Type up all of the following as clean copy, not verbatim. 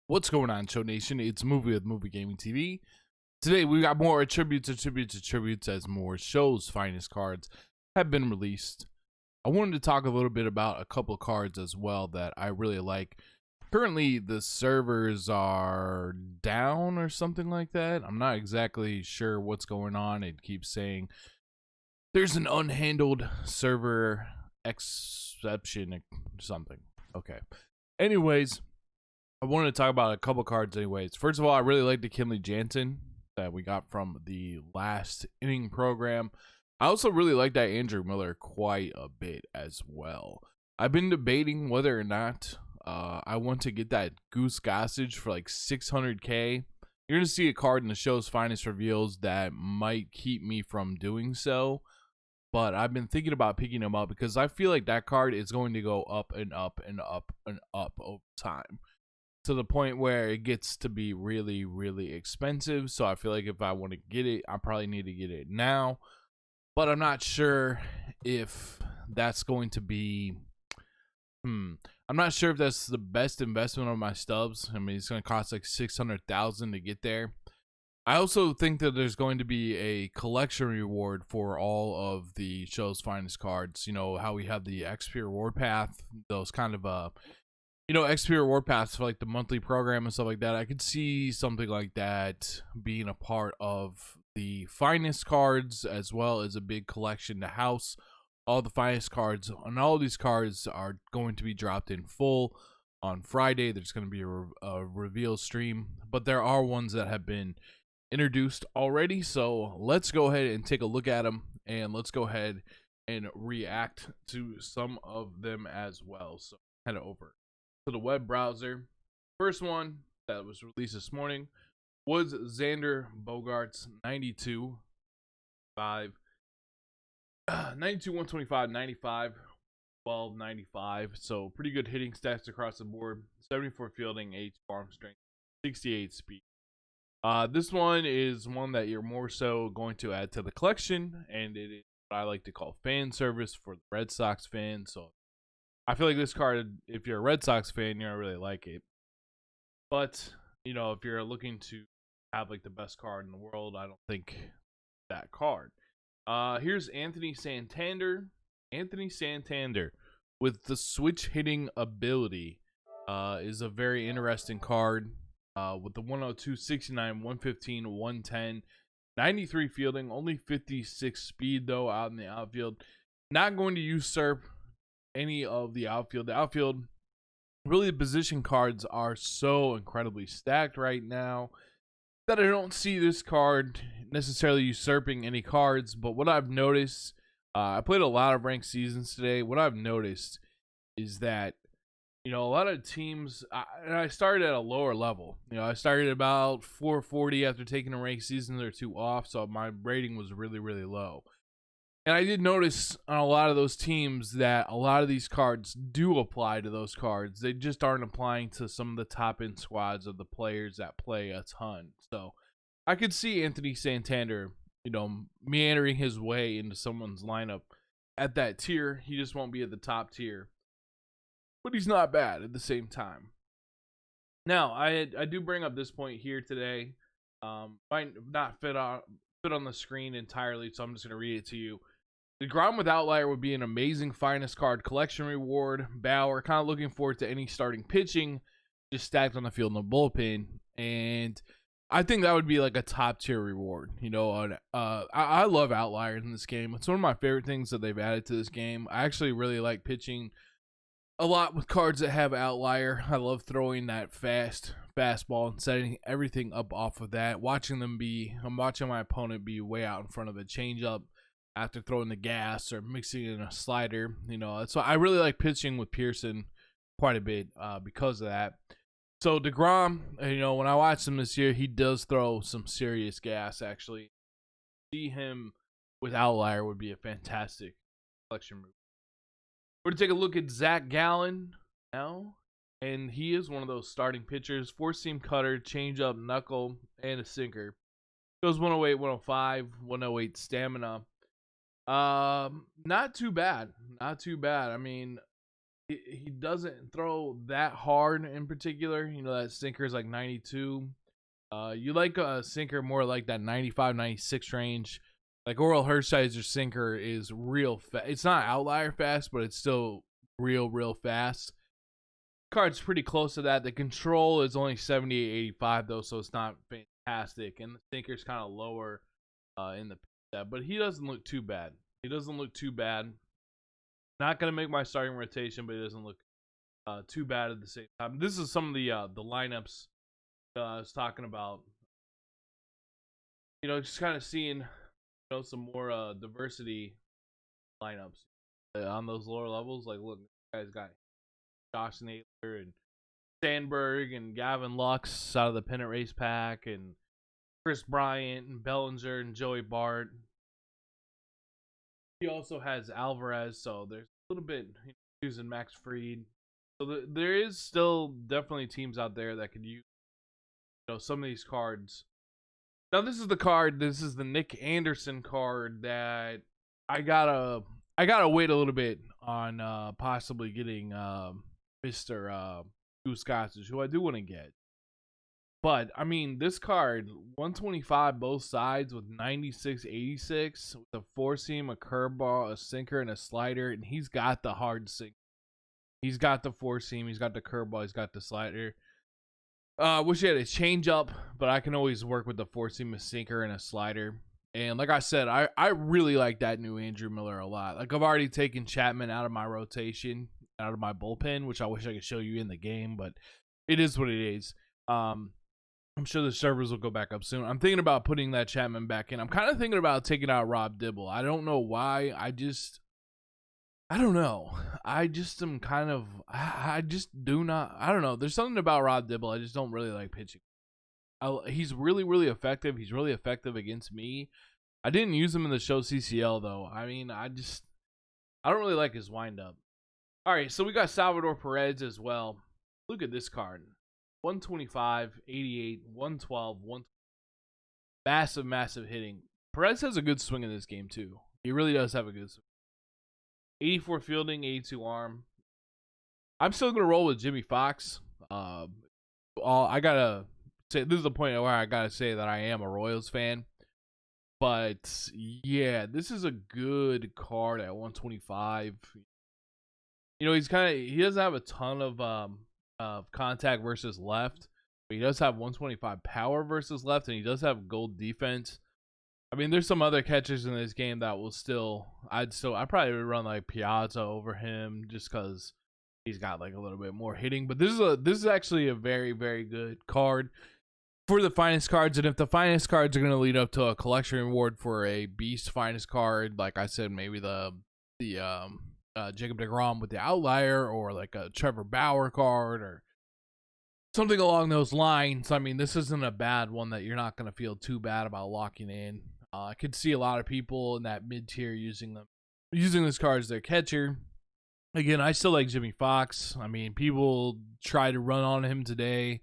What's going on, Show Nation? It's Movie with Movie Gaming TV. Today we got more tributes as more shows' finest cards have been released. I wanted to talk a little bit about a couple of cards as well that I really like. Currently, the servers are down or something like that. I'm not exactly sure what's going on. It keeps saying there's an unhandled server exception or something. Okay. Anyways, I wanted to talk about a couple cards anyways. First of all, I really like the Kenley Jansen that we got from the last inning program. I also really like that Andrew Miller quite a bit as well. I've been debating whether or not I want to get that Goose Gossage for like 600k. You're going to see a card in the show's finest reveals that might keep me from doing so. But I've been thinking about picking him up because I feel like that card is going to go up and up and up and up over time, to the point where it gets to be really, really expensive. So I feel like if I want to get it, I probably need to get it now. But I'm not sure if that's going to be... I'm not sure if that's the best investment on my stubs. I mean, it's going to cost like $600,000 to get there. I also think that there's going to be a collection reward for all of the show's finest cards. You know, how we have the XP reward path, those kind of XP reward paths for like the monthly program and stuff like that. I could see something like that being a part of the finest cards, as well as a big collection to house all the finest cards. And all of these cards are going to be dropped in full on Friday. There's going to be a reveal stream, but there are ones that have been introduced already. So let's go ahead and take a look at them, and let's go ahead and react to some of them as well. So head over to the web browser. First one that was released this morning was Xander Bogaerts 92 125, 95, 12, 95. So pretty good hitting stats across the board. 74 fielding, 8 farm strength, 68 speed. This one is one that you're more so going to add to the collection, and it is what I like to call fan service for the Red Sox fans. So I feel like this card, if you're a Red Sox fan, you're gonna really like it. But, if you're looking to have like the best card in the world, I don't think that card. Here's Anthony Santander. Anthony Santander with the switch hitting ability is a very interesting card. With the 102, 69, 115, 110, 93 fielding, only 56 speed though out in the outfield. Not going to usurp any of the outfield. The outfield, really, the position cards are so incredibly stacked right now that I don't see this card necessarily usurping any cards. But what I've noticed, I played a lot of ranked seasons today. What I've noticed is that a lot of teams, and I started at a lower level. I started about 440 after taking a ranked season or two off, so my rating was really, really low. And I did notice on a lot of those teams that a lot of these cards do apply to those cards. They just aren't applying to some of the top end squads of the players that play a ton. So I could see Anthony Santander, meandering his way into someone's lineup at that tier. He just won't be at the top tier, but he's not bad at the same time. Now, I do bring up this point here today. Might not fit on the screen entirely, so I'm just going to read it to you. The Grom with Outlier would be an amazing finest card collection reward. Bauer, kind of looking forward to any starting pitching, just stacked on the field in the bullpen. And I think that would be like a top tier reward. I love Outlier in this game. It's one of my favorite things that they've added to this game. I actually really like pitching a lot with cards that have Outlier. I love throwing that fastball and setting everything up off of that. I'm watching my opponent be way out in front of a changeup after throwing the gas or mixing in a slider. So I really like pitching with Pearson quite a bit because of that. So DeGrom, when I watched him this year, he does throw some serious gas, actually. See him with Outlier would be a fantastic collection move. We're going to take a look at Zac Gallen now, and he is one of those starting pitchers. 4-seam cutter, changeup, knuckle, and a sinker. Goes 108, 105, 108 stamina. Not too bad. I mean, he doesn't throw that hard in particular. You know, that sinker is like 92. You like a sinker more like that 95, 96 range. Like Oral Hershiser's sinker is real fast. It's not outlier fast, but it's still real fast. Card's pretty close to that. The control is only 78, 85 though, so it's not fantastic. And the sinker's kind of lower in the set, but he doesn't look too bad. He doesn't look too bad. Not gonna make my starting rotation, but he doesn't look too bad at the same time. This is some of the lineups I was talking about. You know, just kind of seeing, you know, some more diversity lineups on those lower levels. Like, look, this guy's got Josh Naylor and Sandberg and Gavin Lux out of the pennant race pack, and Chris Bryant and Bellinger and Joey Bart. He also has Alvarez, so there's a little bit, you know, using Max Fried. So there is still definitely teams out there that could use, you know, some of these cards. Now this is the card. This is the Nick Anderson card that I gotta wait a little bit on possibly getting Mr. Goose Gossage, who I do want to get. But I mean, this card 125 both sides with 96, 86 with a four seam, a curveball, a sinker, and a slider, and he's got the hard sink. He's got the four seam, he's got the curveball, he's got the slider. Wish he had a change up, but I can always work with the four seam, a sinker, and a slider. And like I said, I really like that new Andrew Miller a lot. Like, I've already taken Chapman out of my rotation, out of my bullpen, which I wish I could show you in the game, but it is what it is. I'm sure the servers will go back up soon. I'm thinking about putting that Chapman back in. I'm kind of thinking about taking out Rob Dibble. I don't know why. I don't know. I just am kind of, I just do not, I don't know. There's something about Rob Dibble. I just don't really like pitching. He's really effective. He's really effective against me. I didn't use him in the show CCL though. I mean, I don't really like his windup. All right, so we got Salvador Perez as well. Look at this card. 125, 88, 112, 120. Massive hitting. Perez has a good swing in this game too. He really does have a good swing. 84 fielding, 82 arm. I'm still gonna roll with Jimmy Fox. I gotta say, this is the point where I gotta say that I am a Royals fan. But yeah, this is a good card at 125. You know, he doesn't have a ton of contact versus left, but he does have 125 power versus left, and he does have gold defense. I mean, there's some other catchers in this game that will I'd probably would run like Piazza over him just because he's got like a little bit more hitting. But this is actually a very good card for the finest cards, and if the finest cards are going to lead up to a collection reward for a beast finest card, like I said, maybe the Jacob deGrom with the outlier, or like a Trevor Bauer card, or something along those lines. I mean, this isn't a bad one that you're not going to feel too bad about locking in. I could see a lot of people in that mid tier using this card as their catcher. Again, I still like Jimmy Fox. I mean, people try to run on him today.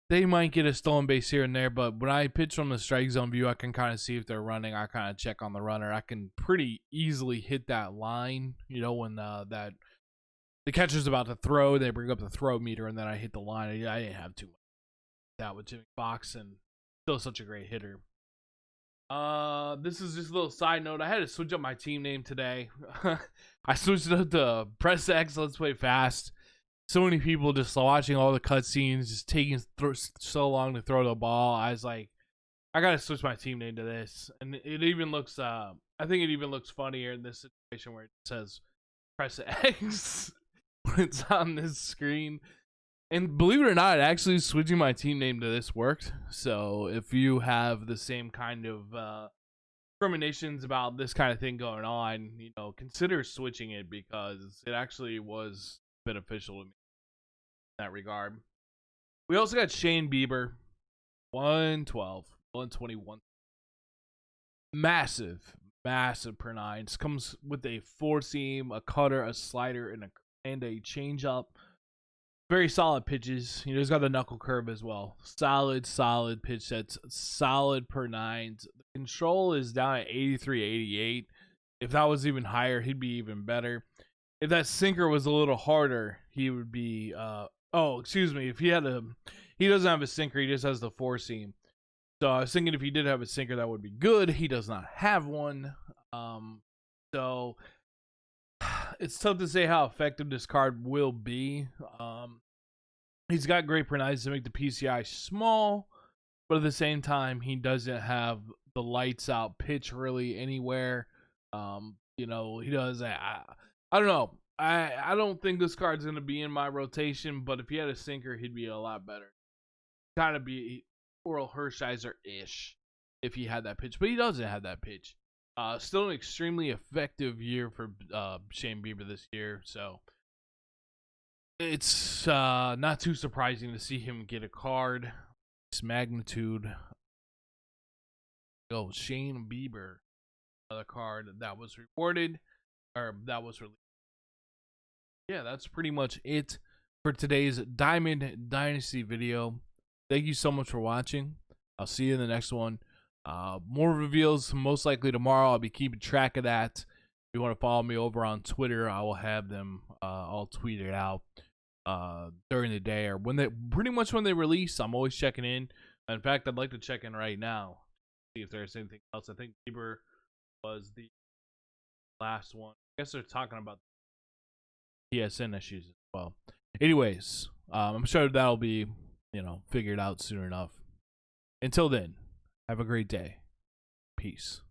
They might get a stolen base here and there, but when I pitch from the strike zone view, I can kind of see if they're running. I kind of check on the runner. I can pretty easily hit that line, you know, when the catcher's about to throw, they bring up the throw meter, and then I hit the line. I didn't have too much that with Jimmy Fox, and still such a great hitter. This is just a little side note. I had to switch up my team name today. I switched it up to Press X, Let's Play Fast. So many people just watching all the cutscenes, just taking so long to throw the ball. I was like, I gotta switch my team name to this, and it even looks. I think it even looks funnier in this situation where it says Press X when it's on this screen. And believe it or not, actually switching my team name to this worked. So if you have the same kind of discriminations about this kind of thing going on, you know, consider switching it, because it actually was beneficial to me in that regard. We also got Shane Bieber, 112, 121. Massive per nines. Comes with a four seam, a cutter, a slider, and a changeup. Very solid pitches. You know, he's got the knuckle curve as well. Solid pitch sets. Solid per nines. The control is down at 83, 88. If that was even higher, he'd be even better. if that sinker was a little harder, he would be. Oh, excuse me. If he had he doesn't have a sinker. He just has the four seam. So I was thinking if he did have a sinker, that would be good. He does not have one. So it's tough to say how effective this card will be. He's got great pronouns to make the PCI small, but at the same time, he doesn't have the lights out pitch really anywhere. You know, he does. I don't know. I don't think this card's gonna be in my rotation, but if he had a sinker, he'd be a lot better. Kind of be Oral Hershiser-ish if he had that pitch, but he doesn't have that pitch. Still an extremely effective year for Shane Bieber this year, so it's not too surprising to see him get a card this magnitude. Oh, Shane Bieber, another card that was rewarded or that was released. Yeah, that's pretty much it for today's Diamond Dynasty video. Thank you so much for watching. I'll see you in the next one. More reveals most likely tomorrow. I'll be keeping track of that. If you want to follow me over on Twitter, I will have them all tweeted out during the day or when they release. I'm always checking in. In fact, I'd like to check in right now, see if there's anything else. I think Bieber was the last one. I guess they're talking about PSN issues as well. Anyways, I'm sure that'll be, figured out soon enough. Until then, have a great day. Peace.